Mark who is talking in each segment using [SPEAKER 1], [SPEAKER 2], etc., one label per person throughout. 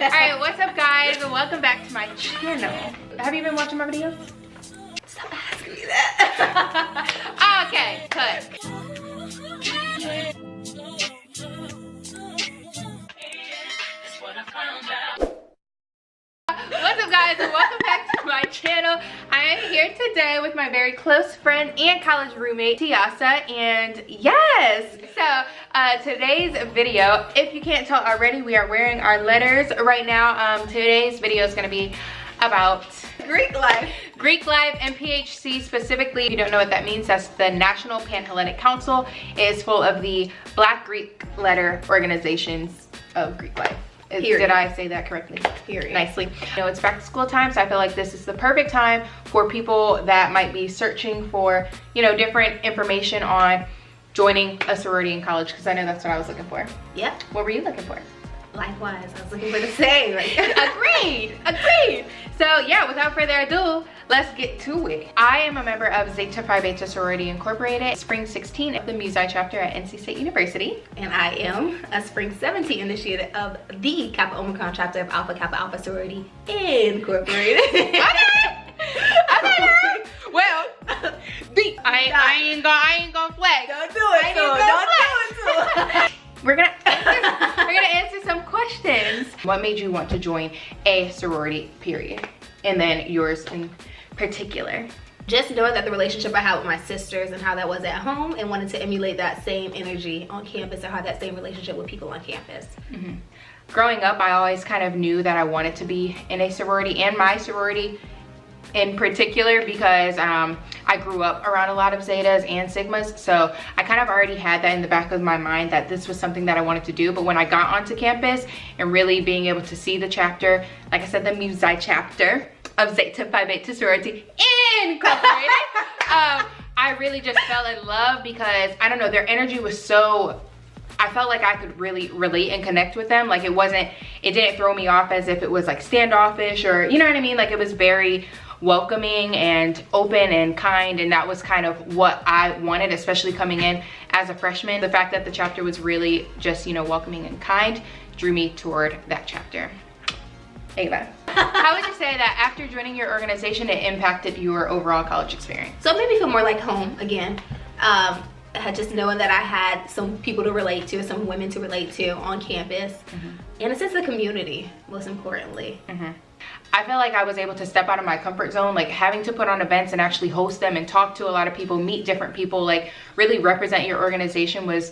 [SPEAKER 1] Alright, what's up guys and welcome back to my channel. Have you been watching my videos?
[SPEAKER 2] Stop asking me that.
[SPEAKER 1] Okay, cut. What's up guys and welcome back to my channel. I am here today with my very close friend and college roommate Tiasa, and yes, so today's video, if you can't tell already, we are wearing our letters right now. Today's video is going to be about
[SPEAKER 2] Greek life.
[SPEAKER 1] Greek life and PHC specifically. If you don't know what that means, that's the National Panhellenic Council. It is full of the Black Greek letter organizations of Greek life. Did I say that correctly?
[SPEAKER 2] Period.
[SPEAKER 1] Nicely. You know, it's back to school time, so I feel like this is the perfect time for people that might be searching for, you know, different information on joining a sorority in college, because I know that's what I was looking for.
[SPEAKER 2] Yep.
[SPEAKER 1] What were you looking for?
[SPEAKER 2] Likewise, I was looking for the same.
[SPEAKER 1] Agreed. So yeah, without further ado, let's get to it. I am a member of Zeta Phi Beta Sorority Incorporated, Spring 16 of the Musi chapter at NC State University.
[SPEAKER 2] And I am a Spring 17 initiated of the Kappa Omicron chapter of Alpha Kappa Alpha Sorority Incorporated.
[SPEAKER 1] Okay. Well, I ain't gonna flex.
[SPEAKER 2] Don't do it. Don't do it.
[SPEAKER 1] We're gonna answer some questions. What made you want to join a sorority, period? And then yours in particular.
[SPEAKER 2] Just knowing that the relationship I had with my sisters and how that was at home, and wanted to emulate that same energy on campus and have that same relationship with people on campus.
[SPEAKER 1] Mm-hmm. Growing up, I always kind of knew that I wanted to be in a sorority, and my sorority in particular, because I grew up around a lot of Zetas and Sigmas, so I kind of already had that in the back of my mind that this was something that I wanted to do. But when I got onto campus and really being able to see the chapter, like I said, the Musi chapter of Zeta Phi Beta Sorority Incorporated, I really just fell in love, because I don't know, their energy was so, I felt like I could really relate and connect with them. Like it didn't throw me off as if it was like standoffish, or you know what I mean? Like it was very welcoming and open and kind, and that was kind of what I wanted, especially coming in as a freshman. The fact that the chapter was really just, you know, welcoming and kind drew me toward that chapter. Ava, how would you say that after joining your organization it impacted your overall college experience?
[SPEAKER 2] So it made me feel more like home again. Just knowing that I had some people to relate to, some women to relate to on campus, and a sense of community, most importantly. I
[SPEAKER 1] feel like I was able to step out of my comfort zone, like having to put on events and actually host them and talk to a lot of people, meet different people, like really represent your organization was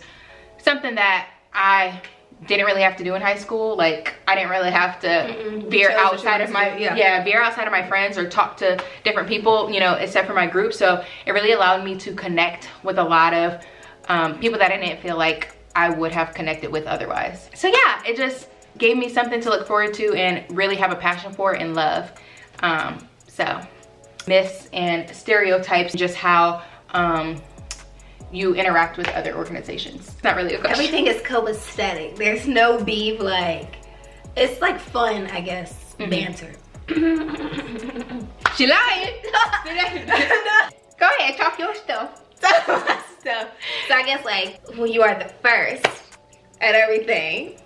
[SPEAKER 1] something that I didn't really have to do in high school. Like I didn't really have to veer outside of my veer outside of my friends or talk to different people, you know, except for my group. So it really allowed me to connect with a lot of people that I didn't feel like I would have connected with otherwise. So yeah, it just gave me something to look forward to and really have a passion for and love. So myths and stereotypes, just how you interact with other organizations. It's not really a question.
[SPEAKER 2] Everything is copacetic. There's no beef. Like it's like fun, I guess. Banter.
[SPEAKER 1] She lying. Go ahead, talk your stuff.
[SPEAKER 2] So I guess like when you are the first at everything.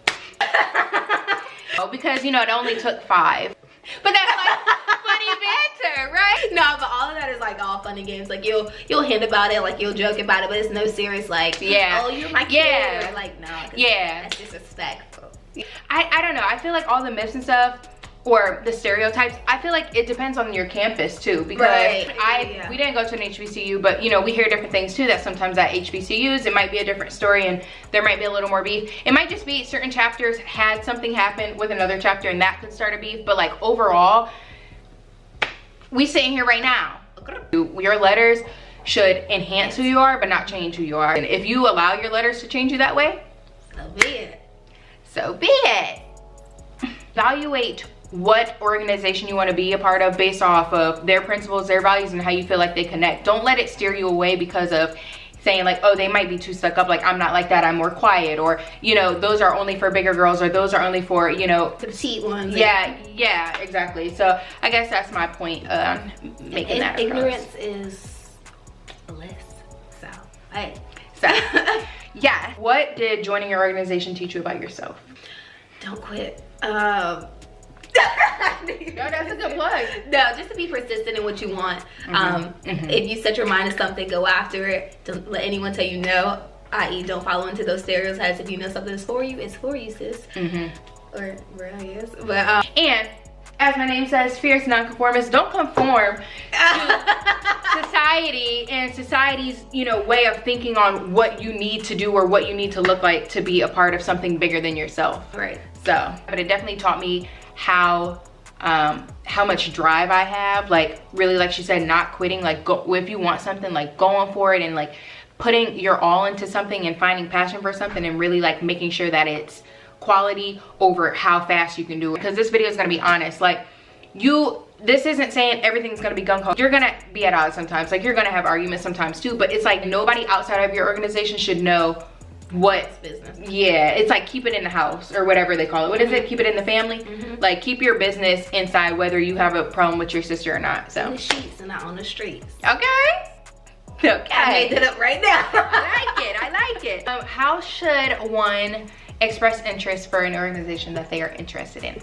[SPEAKER 1] Oh, because you know it only took 5. But that's like funny banter, right?
[SPEAKER 2] No, but all of that is like all fun and games. Like you'll hint about it, like you'll joke about it, but it's no serious like, oh, you're my kid. Or like, no, that's disrespectful.
[SPEAKER 1] I don't know. I feel like all the myths and stuff, or the stereotypes, I feel like it depends on your campus too, because we didn't go to an HBCU, but you know, we hear different things too, that sometimes at HBCUs it might be a different story and there might be a little more beef. It might just be certain chapters had something happen with another chapter and that could start a beef, but like overall, we sitting here right now. Your letters should enhance who you are, but not change who you are. And if you allow your letters to change you that way,
[SPEAKER 2] so be it.
[SPEAKER 1] So be it. Evaluate what organization you want to be a part of based off of their principles, their values, and how you feel like they connect. Don't let it steer you away because of saying like, oh, they might be too stuck up, like I'm not like that, I'm more quiet, or you know, those are only for bigger girls, or those are only for, you know,
[SPEAKER 2] petite ones.
[SPEAKER 1] Yeah, exactly. So I guess that's my point on making that
[SPEAKER 2] ignorance is bliss. So hey.
[SPEAKER 1] Yeah. What did joining your organization teach you about yourself?
[SPEAKER 2] Don't quit.
[SPEAKER 1] No, that's a good plug.
[SPEAKER 2] No, just to be persistent in what you want. If you set your mind to something, go after it. Don't let anyone tell you no, i.e. don't follow into those stereotypes. If you know something is for you, it's for you, sis. Or well, yes. But
[SPEAKER 1] and as my name says, fierce nonconformist, don't conform to society and society's, you know, way of thinking on what you need to do or what you need to look like to be a part of something bigger than yourself.
[SPEAKER 2] Right.
[SPEAKER 1] So, but it definitely taught me how much drive I have, like really, like she said, not quitting, like go, if you want something, like going for it and like putting your all into something and finding passion for something and really like making sure that it's quality over how fast you can do it. Because this video is going to be honest, like this isn't saying everything's going to be gung-ho. You're going to be at odds sometimes, like you're going to have arguments sometimes too, but it's like nobody outside of your organization should know what business. Yeah, it's like keep it in the house or whatever they call it. What is it? Keep it in the family. Like keep your business inside, whether you have a problem with your sister or not. So
[SPEAKER 2] in the sheets and not on the streets.
[SPEAKER 1] Okay.
[SPEAKER 2] I made it up right now.
[SPEAKER 1] I like it. How should one express interest for an organization that they are interested in?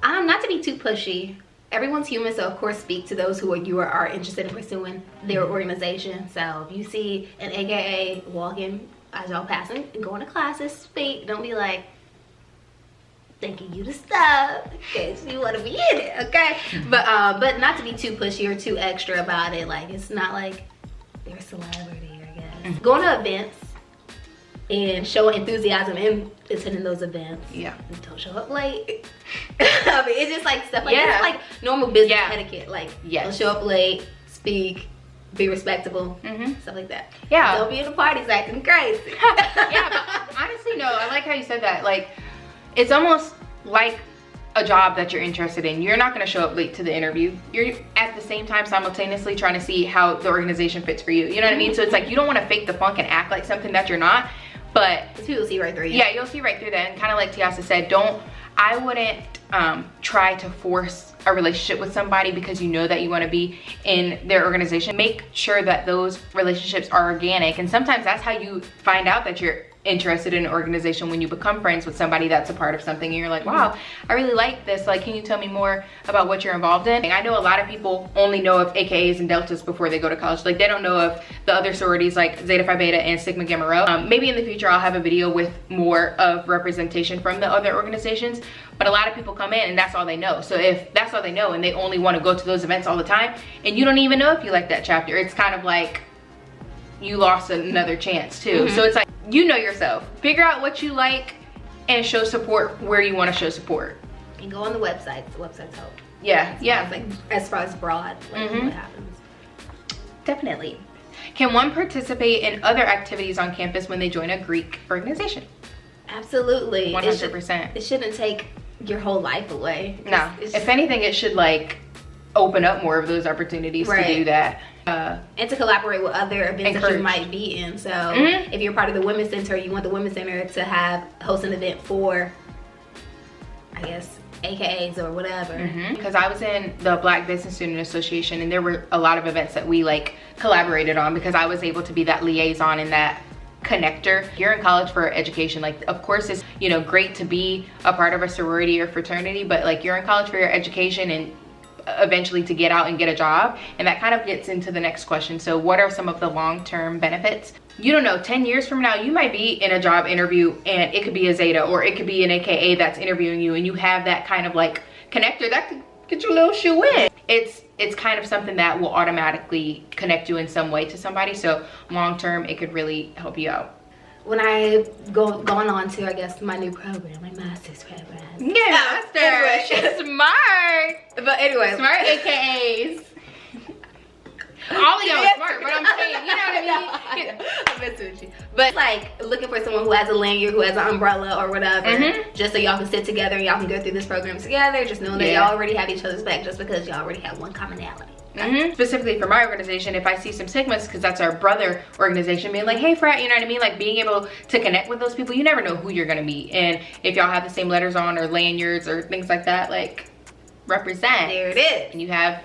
[SPEAKER 2] Not to be too pushy. Everyone's human, so of course speak to those who you are interested in pursuing their organization. So if you see an AKA walking as y'all passing and going to classes, speak. Don't be like thanking you to stop because you want to be in it, okay? But not to be too pushy or too extra about it. Like it's not like they're a celebrity, I guess. Going to events and showing enthusiasm in attending those events.
[SPEAKER 1] Yeah.
[SPEAKER 2] And don't show up late. I mean, it's just like stuff like it's like normal business etiquette. Like don't show up late, speak, be respectable, stuff like that. Yeah. Don't be in the parties acting crazy.
[SPEAKER 1] Yeah, but honestly, no, I like how you said that. Like, it's almost like a job that you're interested in. You're not going to show up late to the interview. You're at the same time simultaneously trying to see how the organization fits for you. You know what I mean? So it's like you don't want to fake the funk and act like something that you're not. But
[SPEAKER 2] people see right through you.
[SPEAKER 1] Yeah, you'll see right through that. And kind of like Tiasa said, I wouldn't try to force a relationship with somebody because you know that you want to be in their organization. Make sure that those relationships are organic, and sometimes that's how you find out that you're interested in an organization, when you become friends with somebody that's a part of something and you're like, wow, I really like this, like can you tell me more about what you're involved in? I know a lot of people only know of AKAs and deltas before they go to college. Like they don't know of the other sororities like Zeta Phi Beta and Sigma Gamma Rho. Maybe in the future I'll have a video with more of representation from the other organizations, but a lot of people come in and that's all they know. So if that's all they know and they only want to go to those events all the time and you don't even know if you like that chapter, it's kind of like you lost another chance too. So it's like, you know yourself, figure out what you like and show support where you want to show support,
[SPEAKER 2] and go on the websites help.
[SPEAKER 1] Yeah,
[SPEAKER 2] as far as broad, like what happens.
[SPEAKER 1] Definitely. Can one participate in other activities on campus when they join a Greek organization?
[SPEAKER 2] Absolutely.
[SPEAKER 1] 100%.
[SPEAKER 2] It shouldn't take your whole life away.
[SPEAKER 1] No, if anything, it should like open up more of those opportunities to do that.
[SPEAKER 2] And to collaborate with other events that you might be in. So if you're part of the Women's Center, you want the Women's Center to host an event for, I guess, AKAs or whatever.
[SPEAKER 1] Because I was in the Black Business Student Association and there were a lot of events that we like collaborated on because I was able to be that liaison and that connector. You're in college for education, like of course it's, you know, great to be a part of a sorority or fraternity, but like you're in college for your education and eventually to get out and get a job. And that kind of gets into the next question. So what are some of the long-term benefits? You don't know, 10 years from now you might be in a job interview and it could be a Zeta or it could be an AKA that's interviewing you and you have that kind of like connector that could get your little shoe in. It's kind of something that will automatically connect you in some way to somebody. So long-term it could really help you out.
[SPEAKER 2] When I gone on to, I guess, my new program, my master's program.
[SPEAKER 1] Yeah, master's. Smart.
[SPEAKER 2] But anyway.
[SPEAKER 1] Smart AKAs. All of y'all are smart, but I'm saying, you know what I mean?
[SPEAKER 2] I'm messing with you. But like looking for someone who has a lanyard, who has an umbrella or whatever, just so y'all can sit together and y'all can go through this program together, just knowing that y'all already have each other's back just because y'all already have one commonality.
[SPEAKER 1] Specifically for my organization, if I see some Sigmas, because that's our brother organization, being like, hey frat, you know what I mean, like being able to connect with those people, you never know who you're gonna meet, and if y'all have the same letters on or lanyards or things like that, like represent.
[SPEAKER 2] There it is.
[SPEAKER 1] And you have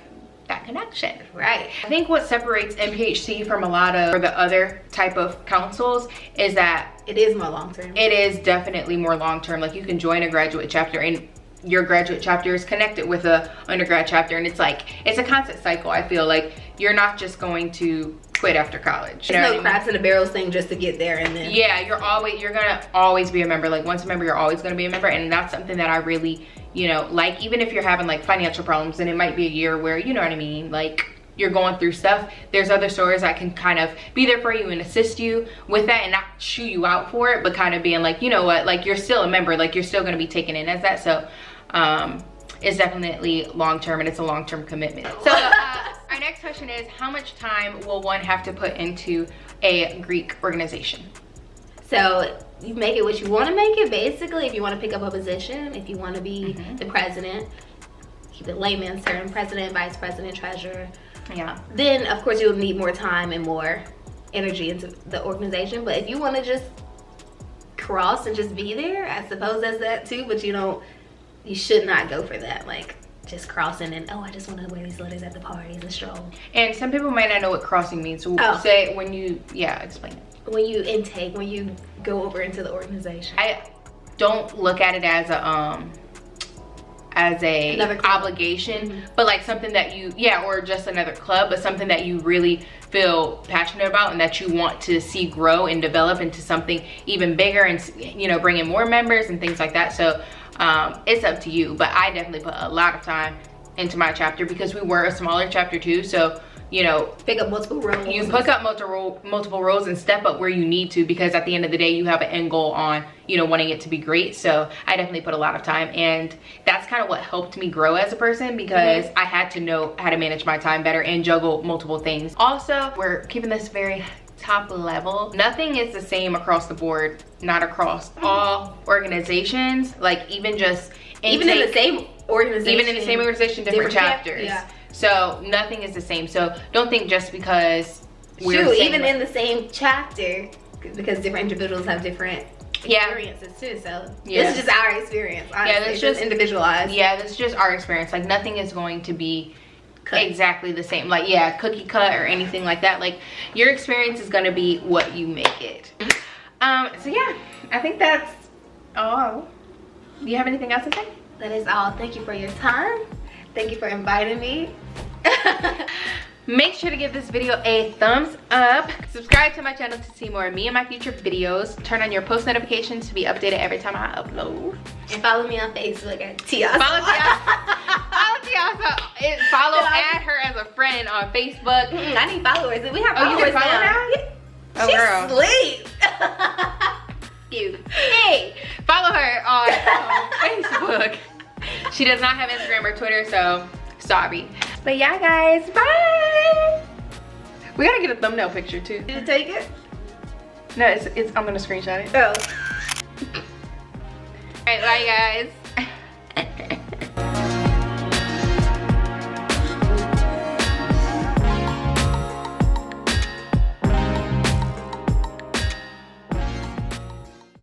[SPEAKER 1] that connection.
[SPEAKER 2] Right.
[SPEAKER 1] I think what separates MPHC from a lot of the other type of councils is that
[SPEAKER 2] It is more long-term.
[SPEAKER 1] It is definitely more long-term. Like, you can join a graduate chapter and your graduate chapter is connected with a undergrad chapter, and it's like, it's a constant cycle. I feel like you're not just going to quit after college.
[SPEAKER 2] There's no crabs in the barrels thing just to get there, and then
[SPEAKER 1] yeah, you're gonna always be a member. Like, once a member, you're always gonna be a member, and that's something that I really, you know, like, even if you're having like financial problems, and it might be a year where, you know what I mean, like, you're going through stuff, there's other sorors that can kind of be there for you and assist you with that and not chew you out for it, but kind of being like, you know what, like, you're still a member, like, you're still going to be taken in as that. So it's definitely long-term, and it's a long-term commitment. So our next question is, how much time will one have to put into a Greek organization?
[SPEAKER 2] So you make it what you want to make it, basically. If you want to pick up a position, if you want to be the president, keep it layman's term, president, vice president, treasurer,
[SPEAKER 1] yeah,
[SPEAKER 2] then of course you'll need more time and more energy into the organization. But if you want to just cross and just be there, I suppose that's that too, but you should not go for that, like just crossing and, oh, I just want to wear these letters at the parties and stroll.
[SPEAKER 1] And some people might not know what crossing means, so say when you, yeah, explain it.
[SPEAKER 2] When you intake, when you go over into the organization.
[SPEAKER 1] I don't look at it as a obligation, but like something that you, yeah, or just another club, but something that you really feel passionate about and that you want to see grow and develop into something even bigger, and, you know, bring in more members and things like that. So it's up to you, but I definitely put a lot of time into my chapter because we were a smaller chapter too. So, you know,
[SPEAKER 2] pick up multiple roles.
[SPEAKER 1] You pick up multiple roles and step up where you need to, because at the end of the day, you have an end goal on, you know, wanting it to be great. So I definitely put a lot of time, and that's kind of what helped me grow as a person, because I had to know how to manage my time better and juggle multiple things. Also, we're keeping this very top level. Nothing is the same across the board, not across all organizations, like even just
[SPEAKER 2] even in the same organization,
[SPEAKER 1] different chapters. Yeah. So nothing is the same. So don't think just because
[SPEAKER 2] we're even in the same chapter, because different individuals have different experiences too. So this is just our experience. Honestly. Yeah, that's just individualized.
[SPEAKER 1] Yeah, that's just our experience. Like, nothing is going to be exactly the same, like, yeah, cookie cut or anything like that. Like, your experience is going to be what you make it. So yeah, I think that's all. Do you have anything else to say?
[SPEAKER 2] That is all. Thank you for your time. Thank you for inviting me.
[SPEAKER 1] Make sure to give this video a thumbs up. Subscribe to my channel to see more of me and my future videos. Turn on your post notifications to be updated every time I upload.
[SPEAKER 2] And follow me on Facebook at Tiasa.
[SPEAKER 1] Follow Tiasa. Follow add her as a friend on Facebook.
[SPEAKER 2] I need followers. We have followers
[SPEAKER 1] you can follow now?
[SPEAKER 2] Oh, she's girl. Sleep.
[SPEAKER 1] You. Hey, follow her on Facebook. She does not have Instagram or Twitter, so sorry. But yeah, guys, bye. We gotta get a thumbnail picture too.
[SPEAKER 2] Did you take it?
[SPEAKER 1] No, it's I'm gonna screenshot it.
[SPEAKER 2] Oh.
[SPEAKER 1] Alright, bye guys.